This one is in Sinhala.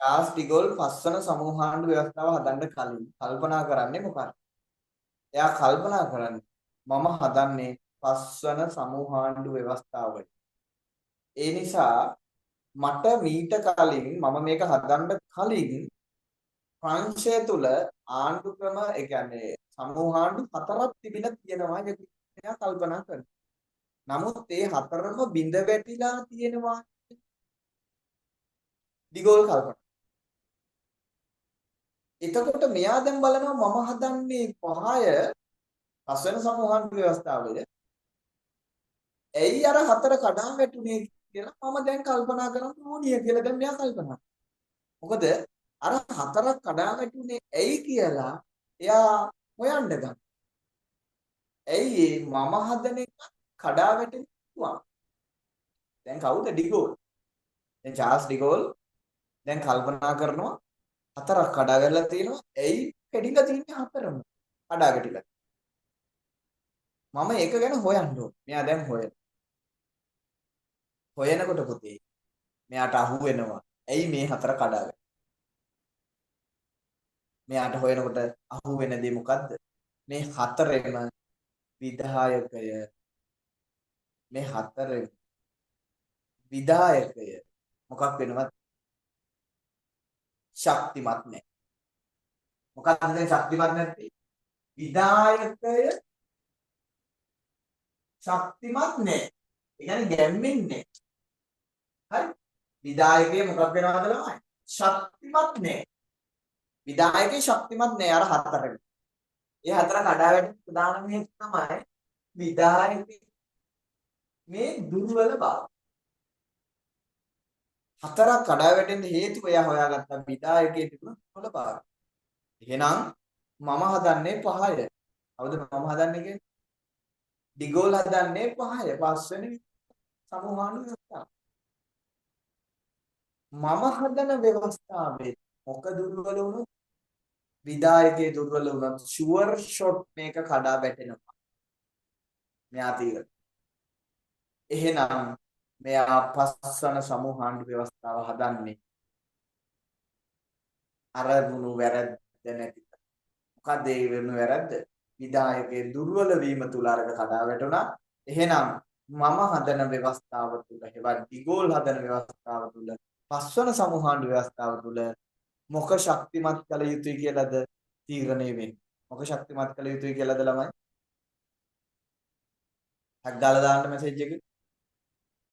චාල්ස් ඩිගෝල් පස්වන සමූහාණ්ඩු ව්‍යවස්ථාව හදන්න කලින් කල්පනා කරන්නේ මොකක්ද? එයා කල්පනා කරන්නේ මම හදන්නේ පස්වන සමූහාණ්ඩු ව්‍යවස්ථාවයි. ඒ නිසා මට මීට කලින් මම මේක හදන්න කලින් ප්‍රංශය තුල ආණ්ඩු ක්‍රම ඒ කියන්නේ සමූහාණ්ඩු හතරක් තිබිලා තියෙනවා කියලා එයා කල්පනා කරනවා. නමුත් ඒ හතරම බිඳ වැටිලා තියෙනවා ඩිගෝල් කල්පනා. එතකොට මෙයා දැන් බලනවා මම හදන්නේ පහය පස්වෙනි සමූහාණ්ඩු ව්‍යවස්ථාවේද ඇයි අර හතර කඩා වැටුනේ කියලා මම දැන් කල්පනා කරන්න ඕනිය කියලා දැන් මෙයා කල්පනා. මොකද අර හතරක් කඩා වැටුනේ ඇයි කියලා එයා හොයන්න ගන්න. ඇයි මම හදන එක කඩා වැටෙන්න පුළුවන්. දැන් කවුද ඩිගෝල්? දැන් චාල්ස් ඩිගෝල් දැන් කල්පනා කරනවා හතරක් කඩා වැටලා තියෙනවා. ඇයි කැඩිලා තියෙන්නේ හතරම? කඩා වැටිලා. මම ඒක ගැන හොයන්න ඕන. මෙයා දැන් හොයනකොට පුතේ මෙයාට අහු වෙනවා. ඇයි මේ හතර කඩාවේ? මෙයාට හොයනකොට අහු වෙන දේ මොකද්ද? මේ හතරෙම විධායකය. මේ හතරෙම විධායකය මොකක් වෙනවද? ශක්තිමත් නැහැ. මොකක්ද දැන් ශක්තිමත් නැත්තේ? විධායකය ශක්තිමත් නැහැ. ඒ කියන්නේ ගැම්මෙන්නේ නැහැ. හරි? විධායකය මොකක් වෙනවද ළමයි? ශක්තිමත් නැහැ. විධායකේ ශක්තිමත් නෑ අර හතරෙම. ඒ හතර කඩා වැටෙන ප්‍රධානම හේතුව තමයි විධායකේ මේ දුර්වල බව. හතරක් කඩා වැටෙන්න හේතුව එයා හොයාගත්තා විධායකයේ තිබුණ දුර්වල බව. එහෙනම් මම හදන්නේ පහය. හවුද මම හදන්නේ කියන්නේ? ඩිගෝල් හදන්නේ පහය. පස්වෙනි සමූහාණු ව්‍යවස්ථාව. මම හදන ව්‍යවස්ථාවේ මොක දුර්වල වුණොත් විධායකයේ දුර්වල වුණත් ෂුවර් ෂොට් මේක කඩා වැටෙනවා. මෙයා තීරණ. එහෙනම් මෙයා පස්වන සමූහාණ්ඩු ව්‍යවස්ථාව හදන්නේ අරමුණු වැරද්ද නැති. මොකද ඒ වෙනු වැරද්ද? විධායකයේ දුර්වල වීම තුල අරක කඩා වැටුණා. එහෙනම් මම හදන ව්‍යවස්ථාව තුල හෙවත් ඩිගෝල් හදන ව්‍යවස්ථාව තුල පස්වන සමූහාණ්ඩු ව්‍යවස්ථාව තුල මොක ශක්තිමත් කළ යුතුයි කියලාද තීරණය වෙන්නේ. මොක ශක්තිමත් කළ යුතුයි කියලාද ළමයි? හක් දාලා දාන්න මැසේජ් එක.